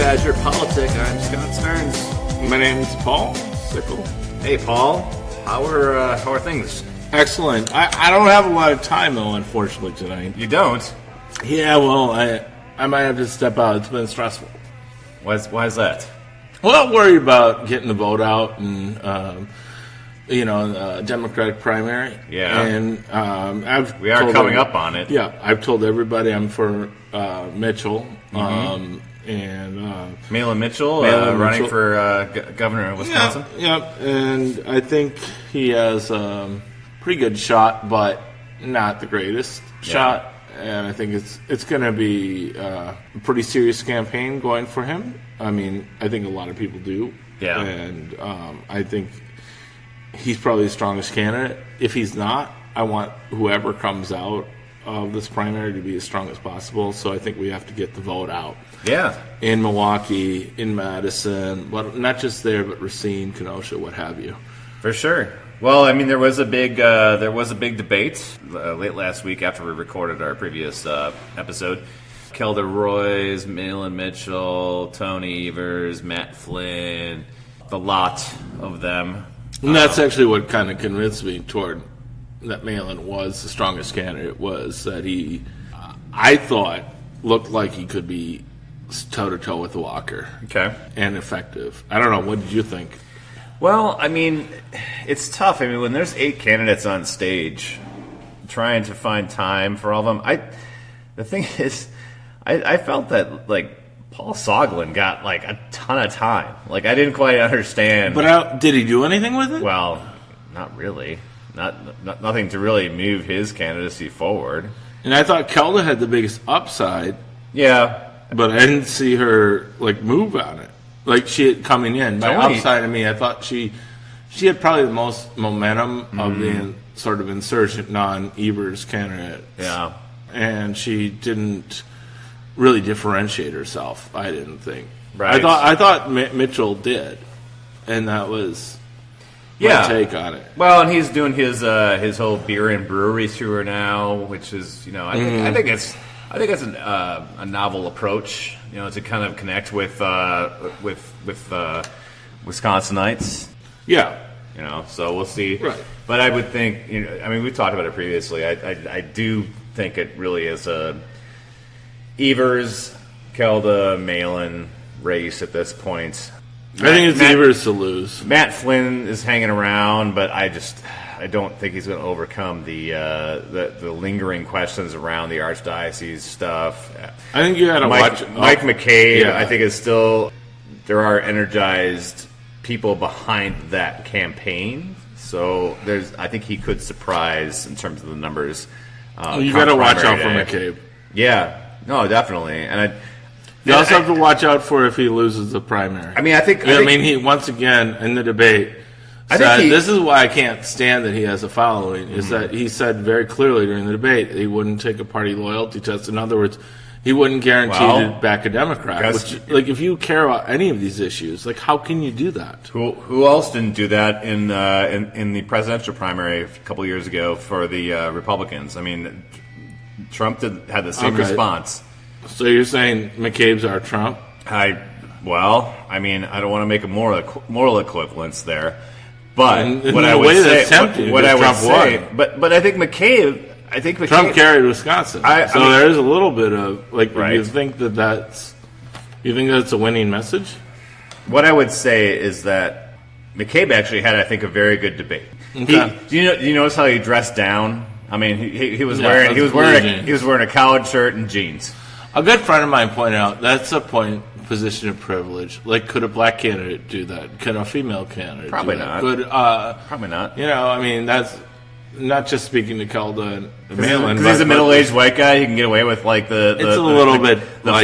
Badger Politic. I'm Scott Stearns. My name's Paul Sickle. Hey, Paul. How are things? Excellent. I don't have a lot of time, though, unfortunately, tonight. You don't? Yeah, well, I might have to step out. It's been stressful. Why is that? Well, worried about getting the vote out and, Democratic primary. Yeah. And we are coming up on it. Yeah, I've told everybody I'm for Mitchell. Malin Mitchell running for governor of Wisconsin. Yeah, and I think he has a pretty good shot, but not the greatest shot. And I think it's going to be a pretty serious campaign going for him. I mean, I think a lot of people do. Yeah. And I think he's probably the strongest candidate. If he's not, I want whoever comes out of this primary to be as strong as possible. So I think we have to get the vote out. Yeah. In Milwaukee, in Madison, but not just there, but Racine, Kenosha, what have you. For sure. Well, I mean, there was a big debate late last week after we recorded our previous episode. Kelda Roys, Malin Mitchell, Tony Evers, Matt Flynn, the lot of them. And that's actually what kind of convinced me toward that Malin was the strongest candidate, was that he, I thought, looked like he could be toe-to-toe with Walker. Okay. And effective. I don't know. What did you think? Well, I mean, it's tough. I mean, when there's 8 candidates on stage, trying to find time for all of them, the thing is, I felt that, like, Paul Soglin got, like, a ton of time. Like, I didn't quite understand. But did he do anything with it? Well, not really. Nothing to really move his candidacy forward. And I thought Kelda had the biggest upside. Yeah. But I didn't see her, like, move on it. Like, she had coming in. By upside, I mean, I thought she had probably the most momentum of the sort of insurgent non-Evers candidate. Yeah. And she didn't really differentiate herself, I didn't think. Right. I thought Mitchell did. And that was my take on it. Well, and he's doing his whole beer and brewery tour now, which is, I think it's a novel approach, to kind of connect with Wisconsinites. Yeah. So we'll see. Right. But I would think, we talked about it previously. I do think it really is a Evers, Kelda, Malin race at this point. I think it's Evers to lose. Matt Flynn is hanging around, but I don't think he's going to overcome the lingering questions around the archdiocese stuff. I think you got to watch Mike McCabe. Yeah. I think is still there are energized people behind that campaign. So I think he could surprise in terms of the numbers. You got to watch out for McCabe. Yeah, no, definitely, and you also have to watch out for if he loses the primary. I mean, I think he once again in the debate. This is why I can't stand that he has a following, is that he said very clearly during the debate that he wouldn't take a party loyalty test. In other words, he wouldn't guarantee to back a Democrat. Which, if you care about any of these issues, how can you do that? Who else didn't do that in the presidential primary a couple of years ago for the Republicans? I mean, Trump had the same response. So you're saying McCabe's our Trump? I don't want to make a moral equivalence there. But what I would say, but I think McCabe. Trump carried Wisconsin, there is a little bit of You think that's a winning message? What I would say is that McCabe actually had, I think, a very good debate. Okay. Do you notice how he dressed down? I mean, he was wearing a collared shirt and jeans. A good friend of mine pointed out that's a position of privilege. Could a black candidate do that? Could a female candidate Probably do not. That? Probably not. That's not just speaking to Kelda and Malin. Because he's a middle-aged white guy, he can get away with the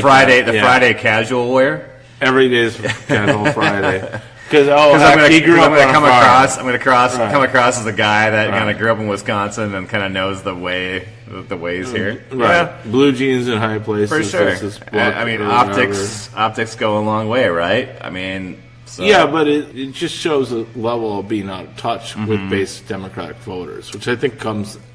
Friday casual wear. Every day is casual Friday. Because I'm going to come across as a guy that kind of grew up in Wisconsin and kind of knows the ways here. Right. Yeah. Blue jeans in high places. For sure. Optics go a long way, right? I mean, So. Yeah, but it just shows a level of being out of touch with base Democratic voters, which I think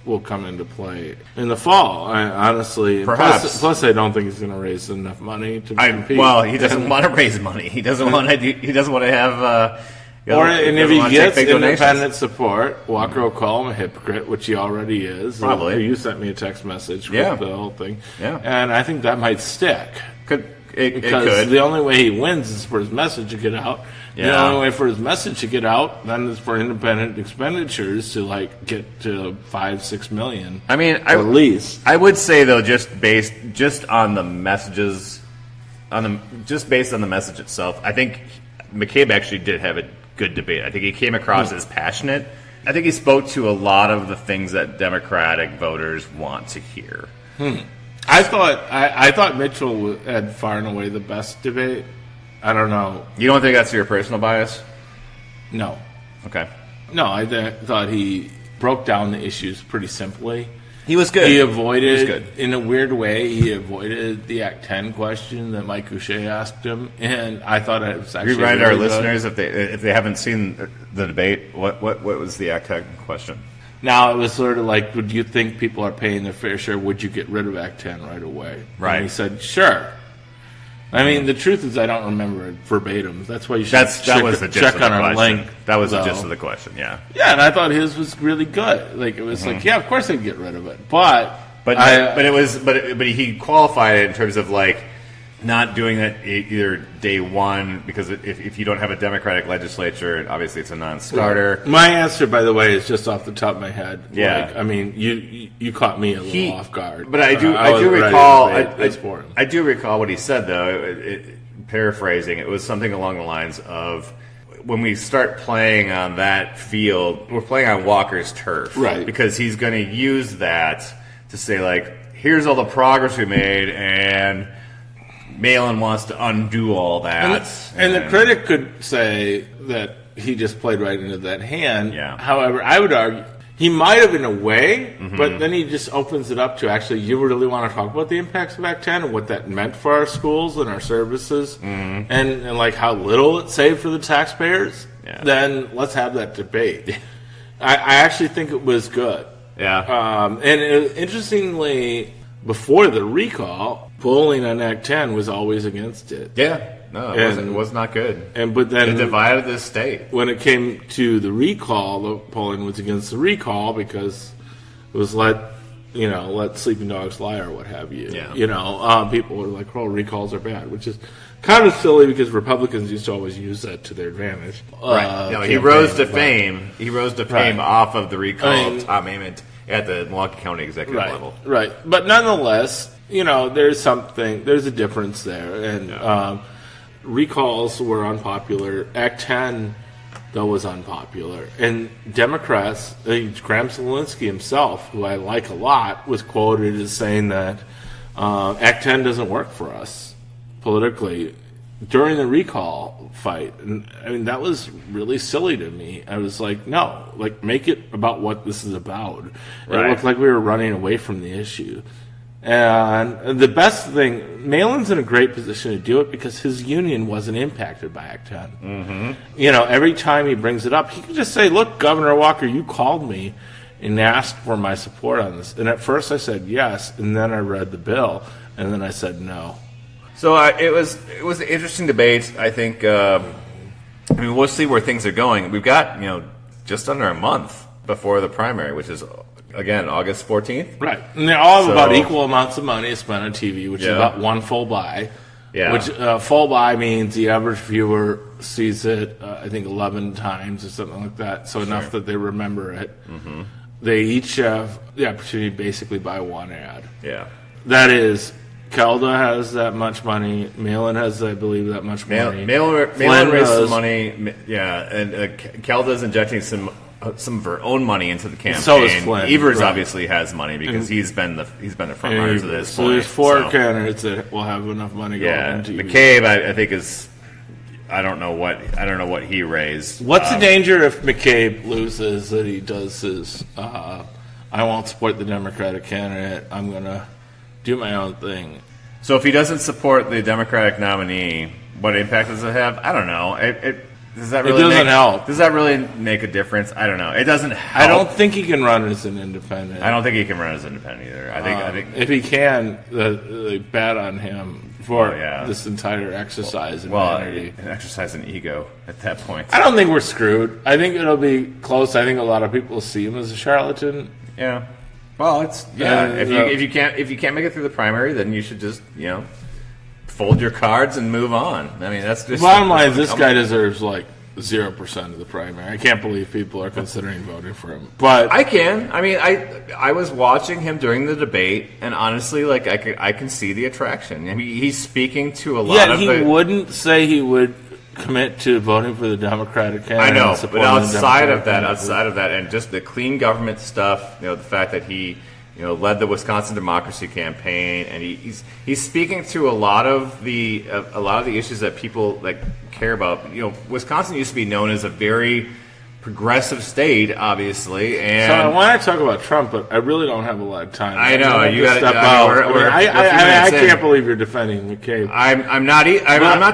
will come into play in the fall. Honestly, perhaps. Plus, I don't think he's going to raise enough money to compete. Well, he doesn't want to raise money. He doesn't want to. He doesn't want to have. And if he gets independent support, Walker will call him a hypocrite, which he already is. Probably. You sent me a text message with the whole thing. Yeah. And I think that might stick. It could. The only way he wins is for his message to get out. Yeah. The only way for his message to get out then is for independent expenditures to get to $5-6 million. I mean, at least. I would say though, just based on the messages, based on the message itself, I think McCabe actually did have a good debate. I think he came across as passionate. I think he spoke to a lot of the things that Democratic voters want to hear. I thought Mitchell had far and away the best debate. I don't know. You don't think that's your personal bias? No. Okay. No, I thought he broke down the issues pretty simply. He was good. He avoided, in a weird way, the Act 10 question that Mike Goucher asked him, and I thought it was actually remind our listeners if they haven't seen the debate, what was the Act 10 question? Now, it was sort of like, would you think people are paying their fair share? Would you get rid of Act 10 right away? Right. And he said, sure. I mean, the truth is I don't remember it verbatim. That's why you should check on our link. That was the gist of the question, yeah. Yeah, and I thought his was really good. It was yeah, of course I'd get rid of it. But he qualified it in terms of not doing it either day one, because if you don't have a Democratic legislature, obviously it's a non-starter. My answer, by the way, is just off the top of my head. Yeah. I mean, you caught me a little off guard. But I do recall what he said, though. Paraphrasing, it was something along the lines of, when we start playing on that field, we're playing on Walker's turf. Right. Because he's going to use that to say, here's all the progress we made, and Malin wants to undo all that. And the critic could say that he just played right into that hand. Yeah. However, I would argue he might have in a way, but then he just opens it up to actually, you really want to talk about the impacts of Act 10 and what that meant for our schools and our services and how little it saved for the taxpayers, then let's have that debate. I actually think it was good. Yeah. Interestingly, before the recall, polling on Act 10 was always against it. Yeah. No, it was not good. But then it divided the state. When it came to the recall, the polling was against the recall because it was let sleeping dogs lie or what have you. Yeah. People were like, "Oh, recalls are bad," which is kind of silly because Republicans used to always use that to their advantage. Right. He rose to fame. He rose to fame off of the recall of Tom Ament at the Milwaukee County executive level. Right. But nonetheless, there's a difference there. And recalls were unpopular. Act 10, though, was unpopular. And Democrats, Graham Solinsky himself, who I like a lot, was quoted as saying that Act 10 doesn't work for us politically during the recall fight. And I mean, that was really silly to me. I was like, no, make it about what this is about. Right. It looked like we were running away from the issue. And the best thing, Malin's in a great position to do it because his union wasn't impacted by Act 10. Every time he brings it up, he can just say, look, Governor Walker, you called me and asked for my support on this. And at first I said yes, and then I read the bill, and then I said no. So it was an interesting debate. I think, we'll see where things are going. We've got, just under a month before the primary, which is, again, August 14th. Right. And they all have about equal amounts of money spent on TV, which is about one full buy. Yeah. Which full buy means the average viewer sees it, I think, 11 times or something like that, so enough that they remember it. Mm-hmm. They each have the opportunity to basically buy one ad. Yeah. That is, Kelda has that much money. Malin has, I believe, that much money. Malin raised some money. And Kelda's injecting some of her own money into the campaign. So is Flynn. Evers obviously has money because he's been the front runner to this. So there's four candidates that will have enough money going into McCabe, I think is. I don't know what he raised. What's the danger if McCabe loses that he does his? I won't support the Democratic candidate. I'm gonna do my own thing. So if he doesn't support the Democratic nominee, what impact does it have? I don't know. Does that It really doesn't help. Does that really make a difference? I don't know. It doesn't help. I don't think he can run as an independent. I don't think he can run as an independent either. I think if he can, they bet on him for this entire exercise in vanity. An exercise in ego at that point. I don't think we're screwed. I think it'll be close. I think a lot of people see him as a charlatan. Yeah. Well, it's if you can't make it through the primary, then you should just fold your cards and move on. I mean, that's just... Bottom line is this guy deserves like 0% of the primary. I can't believe people are considering voting for him. But I can. I mean, I was watching him during the debate, and honestly, like I can see the attraction. I mean, he's speaking to a lot of he wouldn't say he would commit to voting for the Democratic candidate. I know, but outside of that, and just the clean government stuff, the fact that he led the Wisconsin Democracy Campaign, and he's speaking to a lot of the issues that people care about. Wisconsin used to be known as a very progressive state, obviously, and so I want to talk about Trump, but I really don't have a lot of time. I know you got to step out. I can't believe you're defending McCabe. I'm not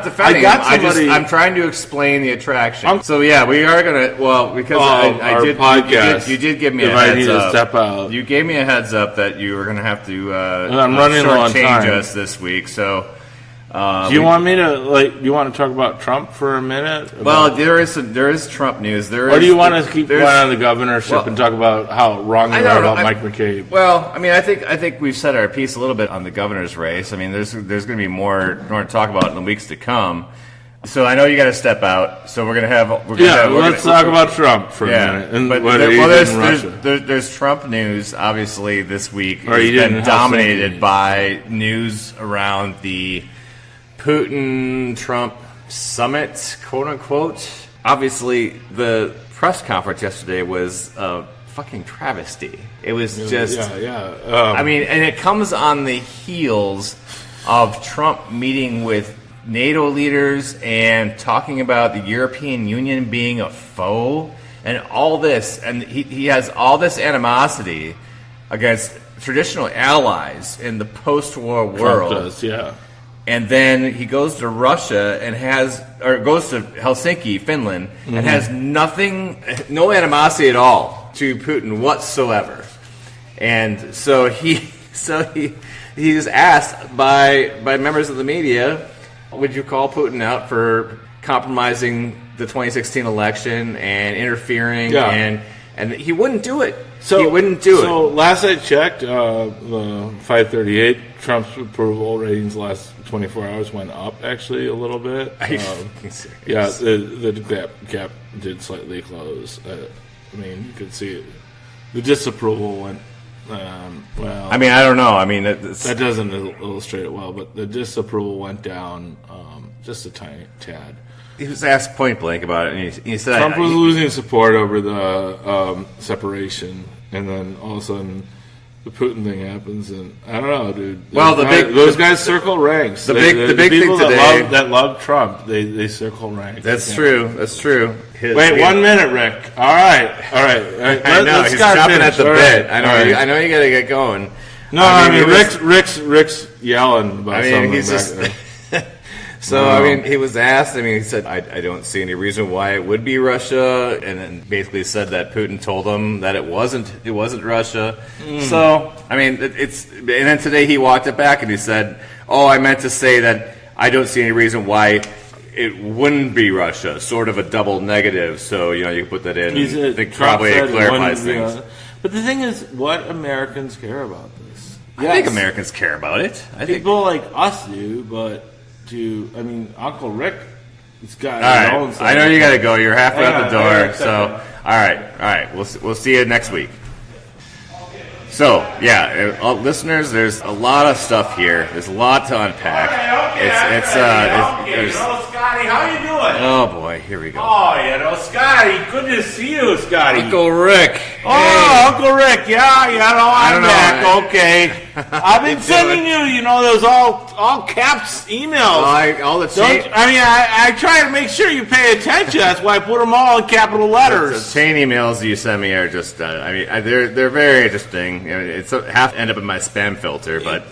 defending him. I'm trying to explain the attraction. So we are gonna because you did give me a heads up. Step out. You gave me a heads up that you were gonna have to I'm running low on time. Shortchange us this week. So. Do you want me to you want to talk about Trump for a minute? Well, there is Trump news. Or do you want to keep going on the governorship and talk about how wrong you are about Mike McCabe? Well, I mean, I think we've said our piece a little bit on the governor's race. I mean, there's going to be more to talk about in the weeks to come. So I know you got to step out. So let's talk about Trump for a minute. And there's Trump news. Obviously, this week has been dominated by news around the Putin-Trump summit, quote unquote. Obviously, the press conference yesterday was a fucking travesty. It was just, I mean, and it comes on the heels of Trump meeting with NATO leaders and talking about the European Union being a foe and all this, and he has all this animosity against traditional allies in the post-war world. Trump does, yeah. And then he goes to Russia and goes to Helsinki, Finland, and has no animosity at all to Putin whatsoever. And so he was asked by members of the media, would you call Putin out for compromising the 2016 election and interfering? Yeah. And he wouldn't do it. He wouldn't do it. So last I checked, the 538 Trump's approval ratings last 24 hours went up actually a little bit. Are you serious? Yeah, the gap did slightly close. I mean, you could see it. The disapproval went. Well, I mean, I don't know. I mean, that doesn't illustrate it well, but the disapproval went down just a tiny tad. He was asked point blank about it, and he said Trump was losing support over the separation, and then all of a sudden the Putin thing happens, and I don't know, dude. Those guys circle ranks. The big people thing today that love Trump, they circle ranks. That's true. That's true. Wait 1 minute, Rick. All right. I know he's chopping at the bit. I know you got to get going. No, I mean Rick's yelling about something he's back there. So, I mean, he was asked, he said, I don't see any reason why it would be Russia, and then basically said that Putin told him that it wasn't Russia. So, I mean, and then today he walked it back and he said, I meant to say that I don't see any reason why it wouldn't be Russia, sort of a double negative. So, you can put that in. I think probably it clarifies things. But the thing is, what Americans care about this? I think Americans care about it. People like us do, but... Uncle Rick, he's got his own side. I know you got to go. You're halfway out the door. So, all right. We'll see you next week. So, listeners, there's a lot of stuff here. There's a lot to unpack. Scotty, how you doing? Oh boy, here we go. Scotty, good to see you, Scotty. Uncle Rick. Uncle Rick, I'm back. Okay. I've been sending you, those all caps emails. All the chain. I try to make sure you pay attention. That's why I put them all in capital letters. The chain emails you send me are just, they're very interesting. It's half end up in my spam filter, but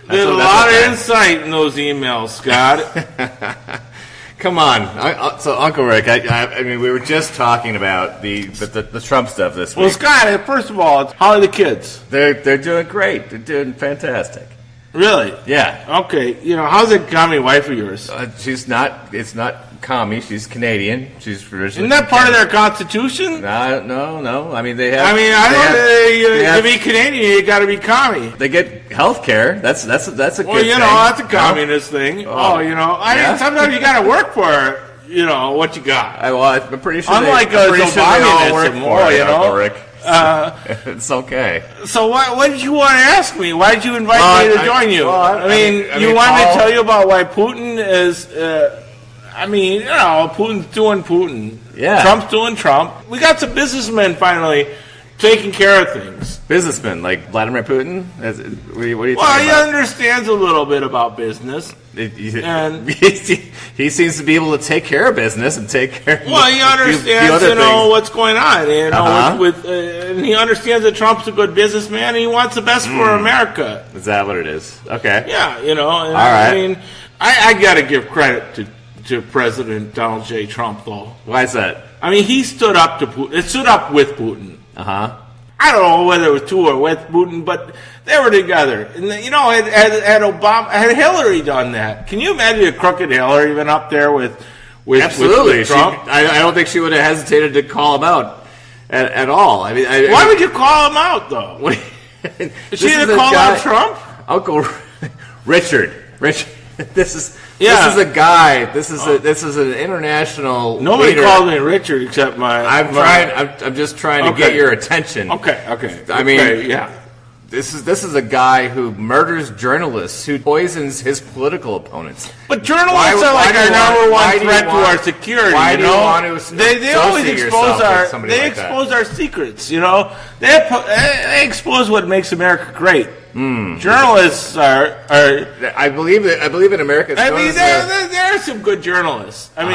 There's a lot of insight in those emails, Scott. Come on. So, Uncle Rick, I mean, we were just talking about the Trump stuff this week. Well, Scott, first of all, how are the kids? They're doing great. They're doing fantastic. Really? Yeah. Okay. How's the commie wife of yours? She's not. It's not commie. She's Canadian. She's originally. Isn't that part of their constitution? No. I mean, they have. I mean, to be Canadian, you got to be commie. They get health care. That's a good thing. Well, that's a communist thing. I mean, sometimes you got to work for what you got. I'm pretty sure. Unlike Obama, all work for Rick. It's okay. So what did you want to ask me? Why did you invite me to join you? You want me to tell you about why Putin is... Putin's doing Putin. Yeah. Trump's doing Trump. We got some businessmen finally taking care of things. Businessmen like Vladimir Putin? What are you talking about? He understands a little bit about business. And he seems to be able to take care of business and take care of he understands, what's going on. And he understands that Trump's a good businessman and he wants the best for America. Is that what it is? Okay. Yeah, all right. I mean, I got to give credit to President Donald J. Trump, though. Why is that? I mean, he stood up to Putin. It stood up with Putin. I don't know whether it was to or with Putin, but they were together. And had Obama, had Hillary done that? Can you imagine a crooked Hillary been up there with Absolutely. With Trump? I don't think she would have hesitated to call him out at all. I mean, why would you call him out though? Is she going to call out Trump? Uncle Richard. This is a guy. This is an international. Nobody leader. called me Richard except my. I'm just trying to get your attention. Okay. I mean, This is a guy who murders journalists, who poisons his political opponents. But journalists are like our number one threat to our security. Why do you want to? They always expose our secrets. They expose what makes America great. Journalists are. I believe in America. I mean, there are some good journalists. I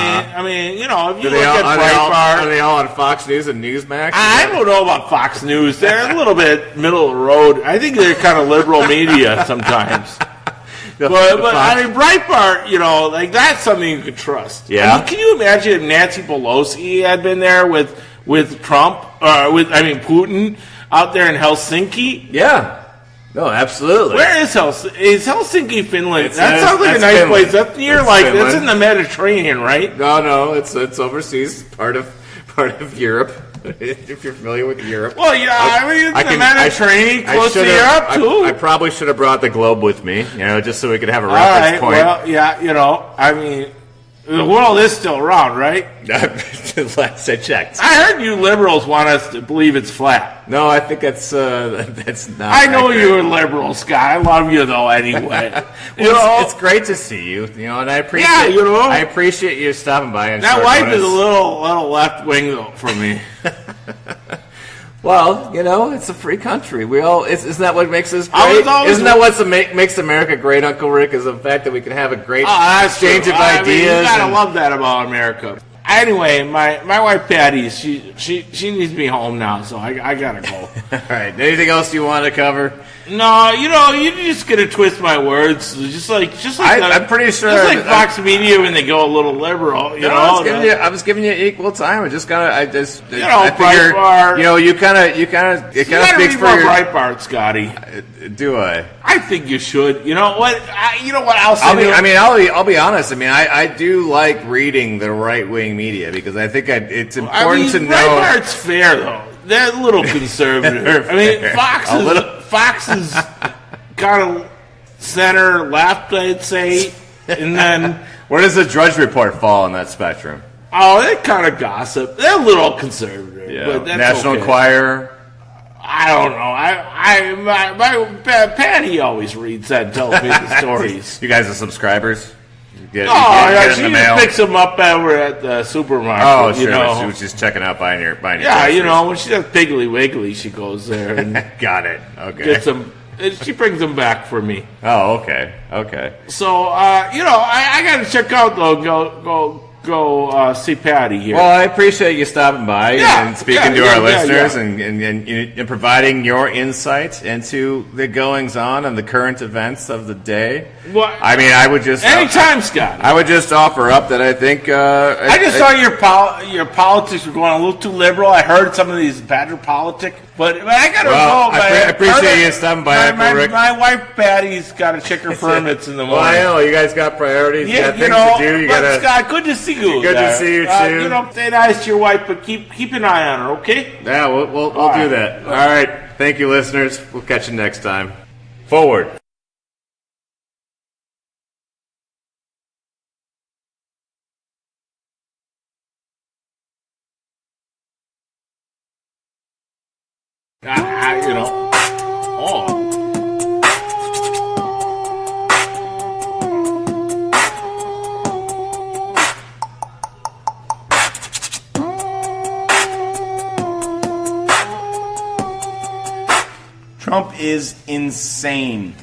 mean, if you look at Breitbart, are they all on Fox News and Newsmax? I don't know about Fox News. They're a little bit middle of the road. I think they're kind of liberal media sometimes. But I mean, Breitbart, that's something you could trust. Yeah. I mean, can you imagine if Nancy Pelosi had been there with Trump, Putin out there in Helsinki? Yeah. No, absolutely. Where is Helsinki? Is Helsinki, Finland? That sounds like a nice Finland. Place. That's near, that's in the Mediterranean, right? No, it's overseas, part of Europe. If you're familiar with Europe. Well, it's the Mediterranean, close to Europe too. I probably should have brought the globe with me, just so we could have a reference point. Well, the world is still round, right? Last I checked. I heard you liberals want us to believe it's flat. No, I think that's not. I know you're a liberal, Scott. I love you though, anyway. It's great to see you. And I appreciate. I appreciate you stopping by. And that wife is a little left wing though for me. Well, it's a free country. Isn't that what makes us great? Isn't that what makes America great, Uncle Rick? Is the fact that we can have a great exchange of ideas. You gotta love that about America. Anyway, my wife Patty, she needs me home now, so I gotta go. All right. Anything else you want to cover? No, you're just gonna twist my words, just like I'm pretty sure. Just like Fox Media when they go a little liberal, I was giving you equal time. I figured, Breitbart. You kind of speaks for your Breitbart, Scotty. Do I? I think you should. You know what? I'll say. I'll be honest. I mean, I do like reading the right wing media because I think it's important to know. Breitbart's fair though. They're a little conservative. I mean, Fox is kind of center left, I'd say. And then where does the Drudge Report fall in that spectrum? Oh, they kind of gossip. They're a little conservative. Yeah. But that's National Enquirer. I don't know. My Patty always reads that and tells me the stories. You guys are subscribers? She just picks them up over at the supermarket. Oh, sure. She was just checking out buying your groceries. When she does Piggly Wiggly, she goes there and got it. Okay. Gets them. She brings them back for me. Oh, okay. So, I got to check out though. Go go see Patty here. Well, I appreciate you stopping by and speaking to our listeners and providing your insight into the goings-on and the current events of the day. Well, I mean, I would just... Anytime, Scott. I would just offer up that I think... I just thought your politics were going a little too liberal. I heard some of these Badger politics, but I got to go. I appreciate you stopping by, Rick. My wife, Patty's got to check her permits in the morning. Well, I know. You guys got priorities. You got things to do. Scott, good to see you. Good to see you, too. Stay nice to your wife, but keep an eye on her, okay? Yeah, we'll do that. All right. Thank you, listeners. We'll catch you next time. Forward. Trump is insane.